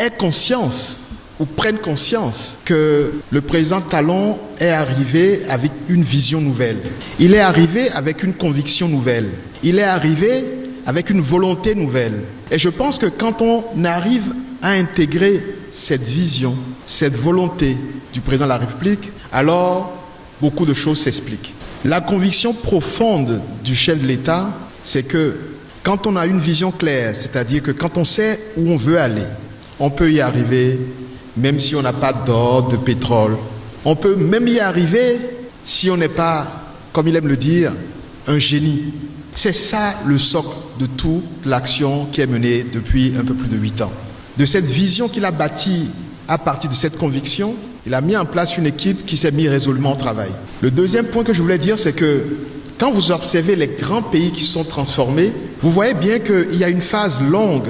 aient conscience ou prennent conscience que le président Talon est arrivé avec une vision nouvelle. Il est arrivé avec une conviction nouvelle. Il est arrivé avec une volonté nouvelle. Et je pense que quand on arrive à intégrer cette vision, cette volonté du président de la République, alors beaucoup de choses s'expliquent. La conviction profonde du chef de l'État, c'est que quand on a une vision claire, c'est-à-dire que quand on sait où on veut aller, on peut y arriver même si on n'a pas d'or, de pétrole. On peut même y arriver si on n'est pas, comme il aime le dire, un génie. C'est ça le socle de toute l'action qui est menée depuis un peu plus de 8 ans. De cette vision qu'il a bâtie à partir de cette conviction, il a mis en place une équipe qui s'est mise résolument au travail. Le deuxième point que je voulais dire, c'est que quand vous observez les grands pays qui se sont transformés, vous voyez bien qu'il y a une phase longue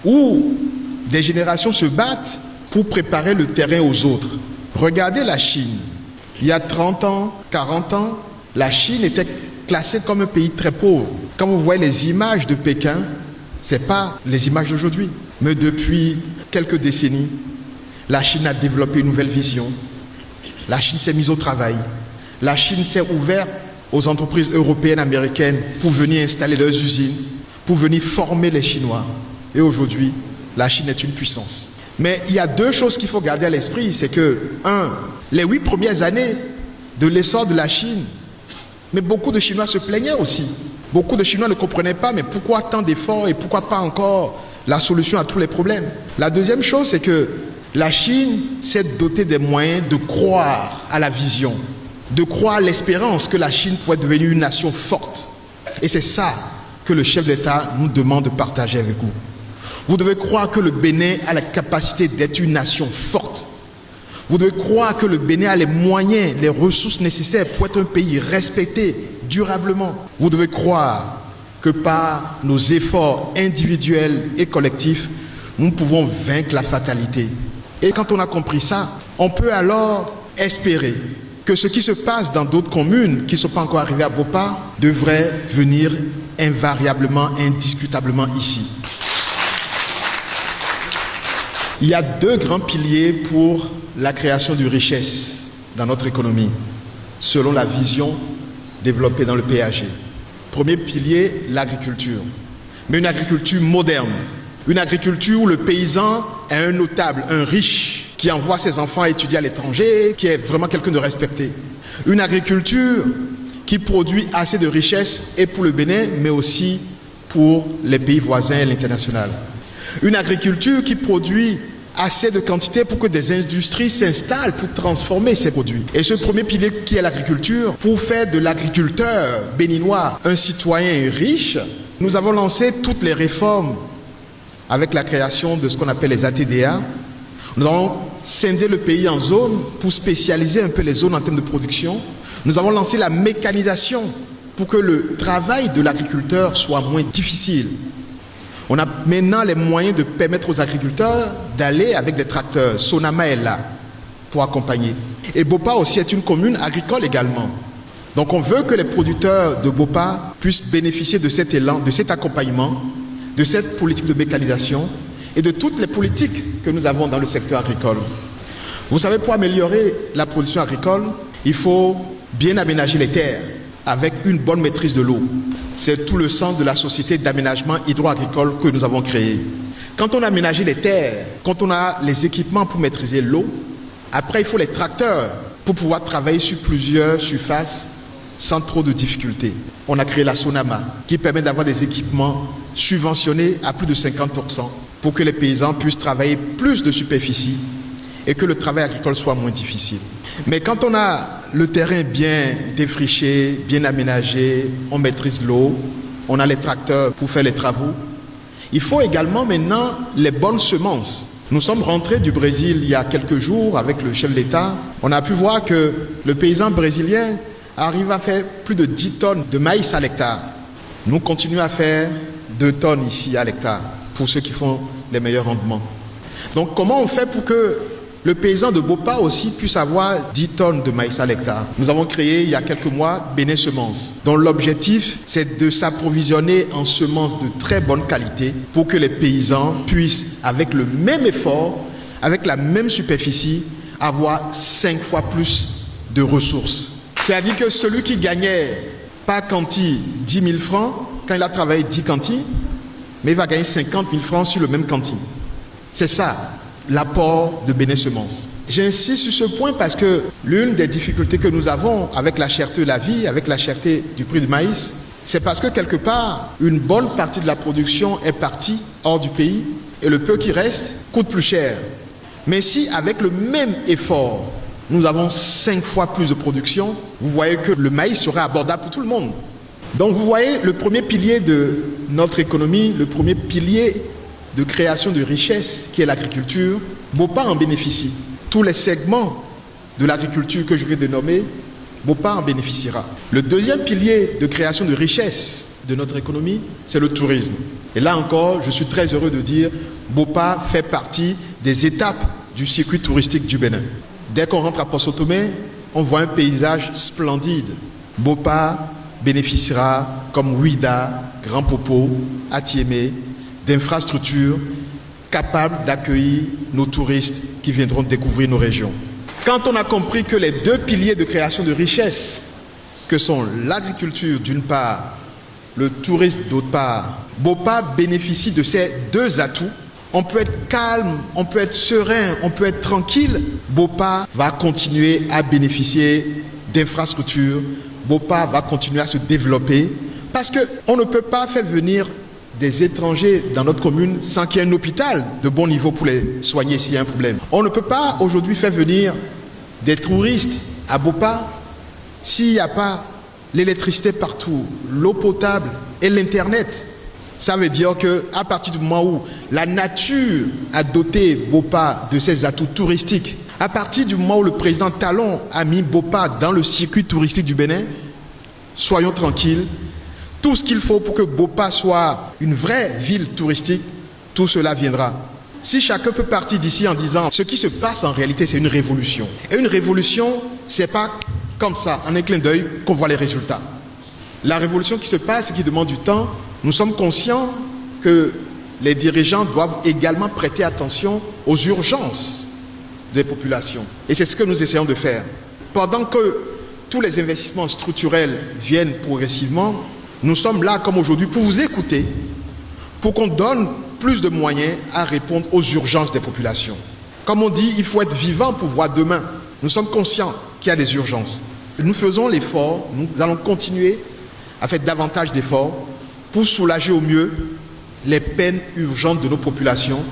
où des générations se battent pour préparer le terrain aux autres. Regardez la Chine. Il y a 30 ans, 40 ans, la Chine était classée comme un pays très pauvre. Quand vous voyez les images de Pékin, ce n'est pas les images d'aujourd'hui. Mais depuis quelques décennies, la Chine a développé une nouvelle vision. La Chine s'est mise au travail. La Chine s'est ouverte aux entreprises européennes, américaines pour venir installer leurs usines, pour venir former les Chinois. Et aujourd'hui, la Chine est une puissance. Mais il y a deux choses qu'il faut garder à l'esprit, c'est que, les 8 premières années de l'essor de la Chine, mais beaucoup de Chinois se plaignaient aussi. Beaucoup de Chinois ne comprenaient pas, mais pourquoi tant d'efforts et pourquoi pas encore la solution à tous les problèmes. La deuxième chose, c'est que la Chine s'est dotée des moyens de croire à la vision, de croire à l'espérance que la Chine pourrait devenir une nation forte. Et c'est ça que le chef d'État nous demande de partager avec vous. Vous devez croire que le Bénin a la capacité d'être une nation forte. Vous devez croire que le Bénin a les moyens, les ressources nécessaires pour être un pays respecté durablement. Vous devez croire que par nos efforts individuels et collectifs, nous pouvons vaincre la fatalité. Et quand on a compris ça, on peut alors espérer que ce qui se passe dans d'autres communes qui ne sont pas encore arrivées à Bopa devrait venir invariablement, indiscutablement ici. Il y a 2 grands piliers pour la création de richesse dans notre économie, selon la vision développée dans le PAG. Premier pilier, l'agriculture. Mais une agriculture moderne. Une agriculture où le paysan est un notable, un riche, qui envoie ses enfants étudier à l'étranger, qui est vraiment quelqu'un de respecté. Une agriculture qui produit assez de richesse et pour le Bénin, mais aussi pour les pays voisins et l'international. Une agriculture qui produit assez de quantité pour que des industries s'installent pour transformer ces produits. Et ce premier pilier qui est l'agriculture, pour faire de l'agriculteur béninois un citoyen riche, nous avons lancé toutes les réformes avec la création de ce qu'on appelle les ATDA. Nous avons scindé le pays en zones pour spécialiser un peu les zones en termes de production. Nous avons lancé la mécanisation pour que le travail de l'agriculteur soit moins difficile. On a maintenant les moyens de permettre aux agriculteurs d'aller avec des tracteurs. Sonama est là pour accompagner. Et Bopa aussi est une commune agricole également. Donc on veut que les producteurs de Bopa puissent bénéficier de cet élan, de cet accompagnement, de cette politique de mécanisation et de toutes les politiques que nous avons dans le secteur agricole. Vous savez, pour améliorer la production agricole, il faut bien aménager les terres avec une bonne maîtrise de l'eau. C'est tout le sens de la société d'aménagement hydro-agricole que nous avons créée. Quand on a aménagé les terres, quand on a les équipements pour maîtriser l'eau, après il faut les tracteurs pour pouvoir travailler sur plusieurs surfaces sans trop de difficultés. On a créé la Sonama qui permet d'avoir des équipements subventionnés à plus de 50% pour que les paysans puissent travailler plus de superficie et que le travail agricole soit moins difficile. Mais quand on a le terrain bien défriché, bien aménagé, on maîtrise l'eau, on a les tracteurs pour faire les travaux, il faut également maintenant les bonnes semences. Nous sommes rentrés du Brésil il y a quelques jours avec le chef de l'État. On a pu voir que le paysan brésilien arrive à faire plus de 10 tonnes de maïs à l'hectare. Nous continuons à faire 2 tonnes ici à l'hectare pour ceux qui font les meilleurs rendements. Donc comment on fait pour que le paysan de Bopa aussi puisse avoir 10 tonnes de maïs à l'hectare. Nous avons créé il y a quelques mois Bénin Semences, dont l'objectif c'est de s'approvisionner en semences de très bonne qualité pour que les paysans puissent, avec le même effort, avec la même superficie, avoir 5 fois plus de ressources. C'est-à-dire que celui qui gagnait par quanti 10 000 francs, quand il a travaillé 10 quantis, mais il va gagner 50 000 francs sur le même quanti. C'est ça, l'apport de Bénin Semences. J'insiste sur ce point parce que l'une des difficultés que nous avons avec la cherté de la vie, avec la cherté du prix du maïs, c'est parce que quelque part, une bonne partie de la production est partie hors du pays et le peu qui reste coûte plus cher. Mais si, avec le même effort, nous avons 5 fois plus de production, vous voyez que le maïs serait abordable pour tout le monde. Donc vous voyez, le premier pilier de notre économie, le premier pilier de création de richesse, qui est l'agriculture, Bopa en bénéficie. Tous les segments de l'agriculture que je viens de nommer, Bopa en bénéficiera. Le deuxième pilier de création de richesse de notre économie, c'est le tourisme. Et là encore, je suis très heureux de dire, Bopa fait partie des étapes du circuit touristique du Bénin. Dès qu'on rentre à Poso-Tomé, on voit un paysage splendide. Bopa bénéficiera, comme Ouida, Grand Popo, Atiémé, d'infrastructures capables d'accueillir nos touristes qui viendront découvrir nos régions. Quand on a compris que les deux piliers de création de richesse, que sont l'agriculture d'une part, le tourisme d'autre part, Bopa bénéficie de ces deux atouts. On peut être calme, on peut être serein, on peut être tranquille. Bopa va continuer à bénéficier d'infrastructures. Bopa va continuer à se développer parce qu'on ne peut pas faire venir des étrangers dans notre commune sans qu'il y ait un hôpital de bon niveau pour les soigner s'il y a un problème. On ne peut pas aujourd'hui faire venir des touristes à Bopa s'il n'y a pas l'électricité partout, l'eau potable et l'Internet. Ça veut dire qu'à partir du moment où la nature a doté Bopa de ses atouts touristiques, à partir du moment où le président Talon a mis Bopa dans le circuit touristique du Bénin, soyons tranquilles, tout ce qu'il faut pour que Bopa soit une vraie ville touristique, tout cela viendra. Si chacun peut partir d'ici en disant ce qui se passe en réalité c'est une révolution. Et une révolution, c'est pas comme ça, en un clin d'œil, qu'on voit les résultats. La révolution qui se passe et qui demande du temps, nous sommes conscients que les dirigeants doivent également prêter attention aux urgences des populations. Et c'est ce que nous essayons de faire. Pendant que tous les investissements structurels viennent progressivement, nous sommes là, comme aujourd'hui, pour vous écouter, pour qu'on donne plus de moyens à répondre aux urgences des populations. Comme on dit, il faut être vivant pour voir demain. Nous sommes conscients qu'il y a des urgences. Nous faisons l'effort, nous allons continuer à faire davantage d'efforts pour soulager au mieux les peines urgentes de nos populations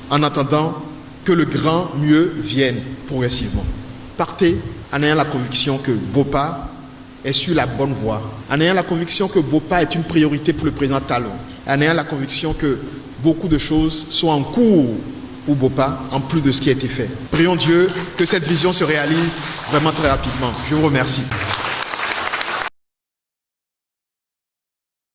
en attendant que le grand mieux vienne progressivement. Partez en ayant la conviction que Bopa est sur la bonne voie, en ayant la conviction que Bopa est une priorité pour le président Talon, en ayant la conviction que beaucoup de choses sont en cours pour Bopa, en plus de ce qui a été fait. Prions Dieu que cette vision se réalise vraiment très rapidement. Je vous remercie.